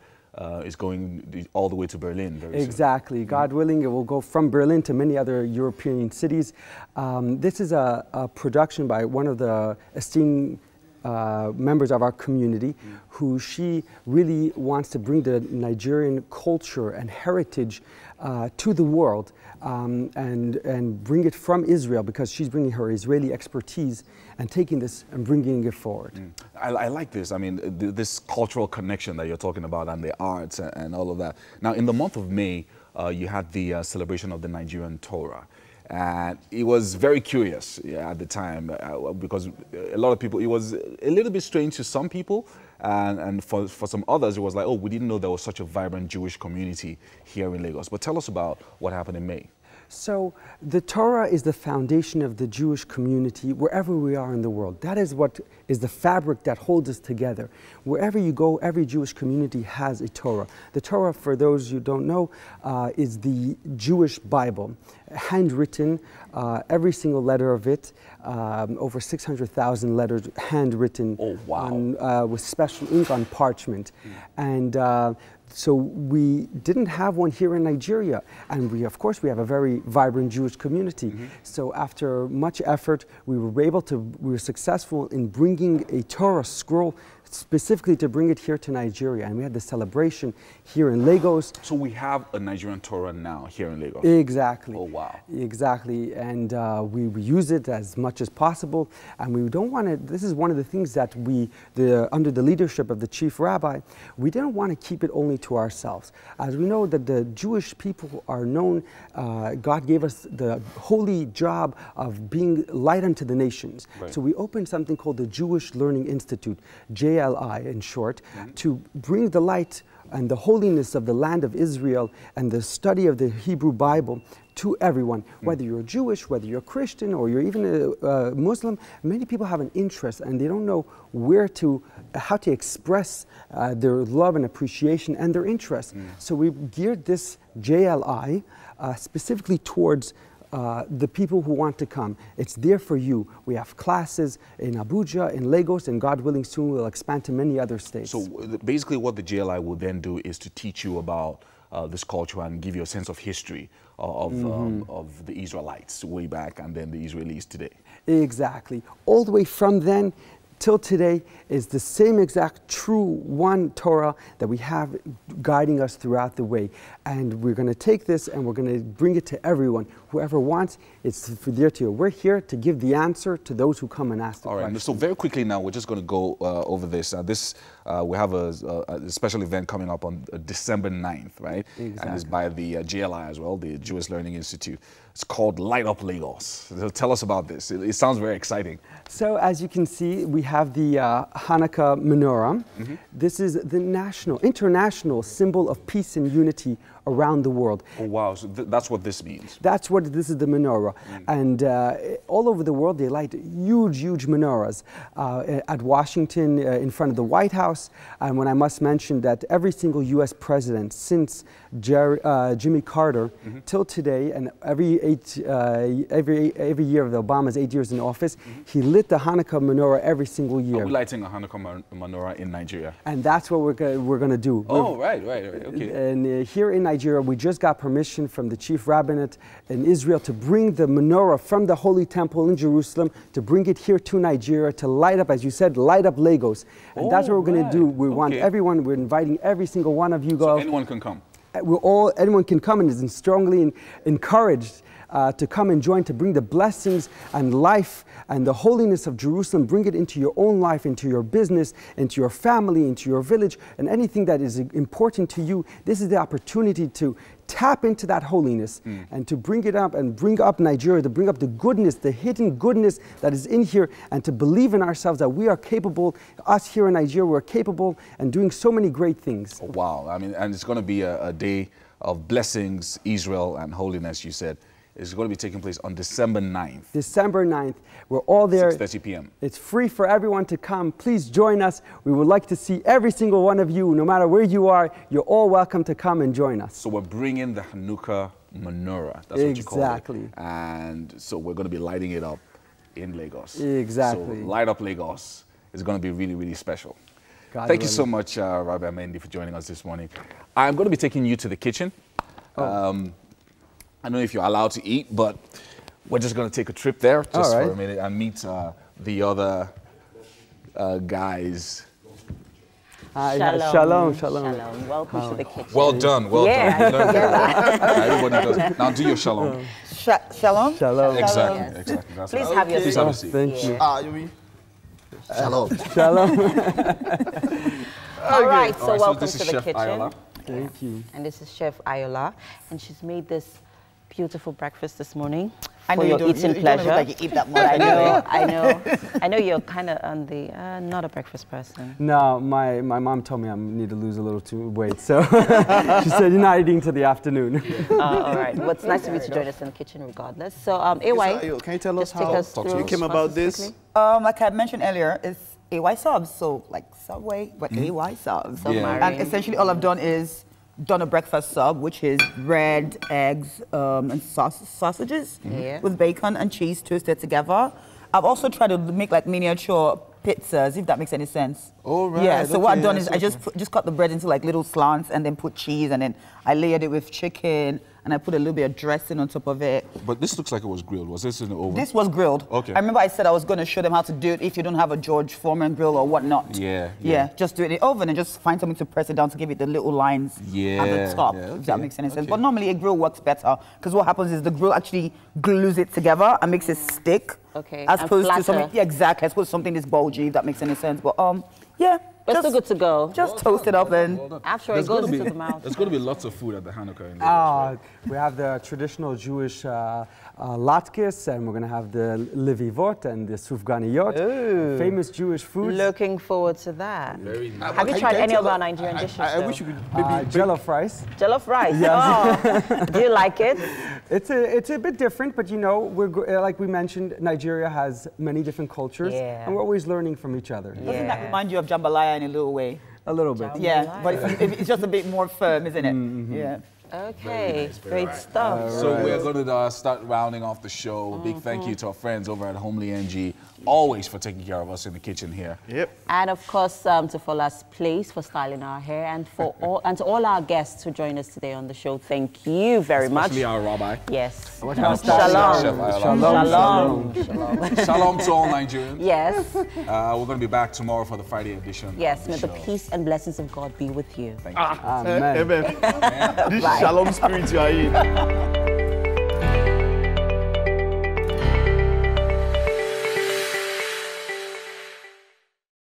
is going all the way to Berlin very soon. Exactly. God willing, it will go from Berlin to many other European cities. This is a production by one of the esteemed members of our community, who she really wants to bring the Nigerian culture and heritage to the world, and bring it from Israel, because she's bringing her Israeli expertise and taking this and bringing it forward. I like this. I mean, this cultural connection that you're talking about, and the arts and all of that. Now, in the month of May, you had the celebration of the Nigerian Torah. And it was very curious at the time, because a lot of people, it was a little bit strange to some people, and for some others, it was like, oh, we didn't know there was such a vibrant Jewish community here in Lagos. But tell us about what happened in May. So the Torah is the foundation of the Jewish community wherever we are in the world. That is what is the fabric that holds us together. Wherever you go, every Jewish community has a Torah. The Torah, for those who don't know, is the Jewish Bible, handwritten, every single letter of it, over 600,000 letters handwritten. Oh, wow. With special ink on parchment. And so we didn't have one here in Nigeria, and of course we have a very vibrant Jewish community. So after much effort, we were successful in bringing a Torah scroll specifically to bring it here to Nigeria, and we had the celebration here in Lagos. So we have a Nigerian Torah now here in Lagos? Exactly. Oh, wow. Exactly, and we use it as much as possible, and we don't want to, this is one of the things that under the leadership of the chief rabbi, we didn't want to keep it only to ourselves. As we know that the Jewish people are known, God gave us the holy job of being light unto the nations. So we opened something called the Jewish Learning Institute, JLI in short, to bring the light and the holiness of the land of Israel and the study of the Hebrew Bible to everyone, whether you're Jewish, whether you're Christian, or you're even a Muslim. Many people have an interest and they don't know how to express their love and appreciation and their interest. So we geared this JLI specifically towards the people who want to come. It's there for you. We have classes in Abuja, in Lagos, and God willing soon we'll expand to many other states. So basically what the JLI will then do is to teach you about this culture and give you a sense of history of the Israelites way back and then the Israelis today. Exactly. All the way from then till today is the same exact true one Torah that we have guiding us throughout the way. And we're going to take this and we're going to bring it to everyone. Whoever wants, it's there to you. We're here to give the answer to those who come and ask the question. All right, so very quickly now, we're just going to go over this. We have a special event coming up on December 9th, right? Exactly. And it's by the JLI as well, the Jewish Learning Institute. It's called Light Up Lagos. So tell us about this. It sounds very exciting. So as you can see, we have the Hanukkah menorah. This is the international symbol of peace and unity around the world. Oh, wow. So that's what this means. That's what this is, the menorah. And all over the world, they light huge, huge menorahs. At Washington, in front of the White House. And when I must mention that every single U.S. president since Jimmy Carter till today, and every year of the Obama's 8 years in office, he lit the Hanukkah menorah every single year. Are we lighting a Hanukkah menorah in Nigeria? And that's what we're going to do. Oh, right, okay. And here in Nigeria, we just got permission from the chief rabbinate in Israel to bring the menorah from the Holy Temple in Jerusalem, to bring it here to Nigeria, to light up, as you said, light up Lagos. And that's what we're going to do. We want everyone, we're inviting every single one of you guys. So anyone can come? Anyone can come and is strongly encouraged to come and join, to bring the blessings and life and the holiness of Jerusalem, bring it into your own life, into your business, into your family, into your village, and anything that is important to you. This is the opportunity to tap into that holiness and to bring it up and bring up Nigeria, to bring up the goodness, the hidden goodness that is in here, and to believe in ourselves that we are capable, us here in Nigeria, we're capable and doing so many great things. Oh, wow. I mean, and it's going to be a day of blessings, Israel, and holiness, you said. It's going to be taking place on December 9th. December 9th. We're all there. 6:30 p.m. It's free for everyone to come. Please join us. We would like to see every single one of you, no matter where you are. You're all welcome to come and join us. So we're bringing the Hanukkah menorah. That's what you call it. Exactly. And so we're going to be lighting it up in Lagos. Exactly. So Light Up Lagos is going to be really, really special. God Thank you willing. so much, Rabbi Mendy, for joining us this morning. I'm going to be taking you to the kitchen. I don't know if you're allowed to eat, but we're just going to take a trip there just for a minute and meet the other guys. Shalom. Shalom. Welcome to the kitchen. Well done. Well done. Everybody does. Now do your shalom. Shalom? Shalom. Exactly. Exactly. That's Please right. have your Please have a seat. Thank you. Shalom. Shalom. All right, so welcome this to is the Chef kitchen. Ayola. Thank you. And this is Chef Ayola, and she's made this beautiful breakfast this morning I know for you your don't, eating you don't pleasure. look like you eat that much. I know you're kind of on the not a breakfast person. No, my mom told me I need to lose a little weight, so she said you're not eating till the afternoon. All right, well, it's nice of you to join us in the kitchen regardless. So, AY, Can you tell us just take how us through you came about this? Like I mentioned earlier, it's AY subs, so like Subway, but AY subs. Yeah. And essentially all I've done is done a breakfast sub, which is bread, eggs, and sausages with bacon and cheese toasted together. I've also tried to make like miniature pizzas, if that makes any sense. Oh, right. Yeah, so what I've done is that's I just cut the bread into like little slants and then put cheese, and then I layered it with chicken, and I put a little bit of dressing on top of it. But this looks like it was grilled. Was this in the oven? This was grilled. Okay. I remember I said I was going to show them how to do it if you don't have a George Foreman grill or whatnot. Yeah. Just do it in the oven and just find something to press it down to give it the little lines at the top, if that makes any sense. But normally a grill works better because what happens is the grill actually glues it together and makes it stick. Okay. As and opposed to flatter. something, exactly, as opposed to something this bulgy, if that makes any sense. But yeah. We're still good to go. Just toast it up and After it goes into the mouth. There's going to be lots of food at the Hanukkah in Lagos, right? We have the traditional Jewish latkes, and we're going to have the levivot and the sufganiyot, famous Jewish foods. Looking forward to that. Very nice. Have you tried any of our Nigerian dishes? I wish you could maybe Jollof rice. Jollof rice. Oh. Do you like it? It's a bit different, but you know, like we mentioned, Nigeria has many different cultures, and we're always learning from each other. Doesn't that remind you of jambalaya in a little way? A little bit. Yeah, but it's just a bit more firm, isn't it? Yeah. Okay, great stuff. So we're going to start rounding off the show. Big thank you to our friends over at Homely NG, always for taking care of us in the kitchen here. Yep. And of course, to Fola's Place for styling our hair, and to all our guests who joined us today on the show. Thank you very much. Especially our rabbi. Yes. Shalom. Shalom. Shalom to all Nigerians. Yes. We're going to be back tomorrow for the Friday edition. Yes. May the peace and blessings of God be with you. Thank you. Amen. This shalom spirit you are in.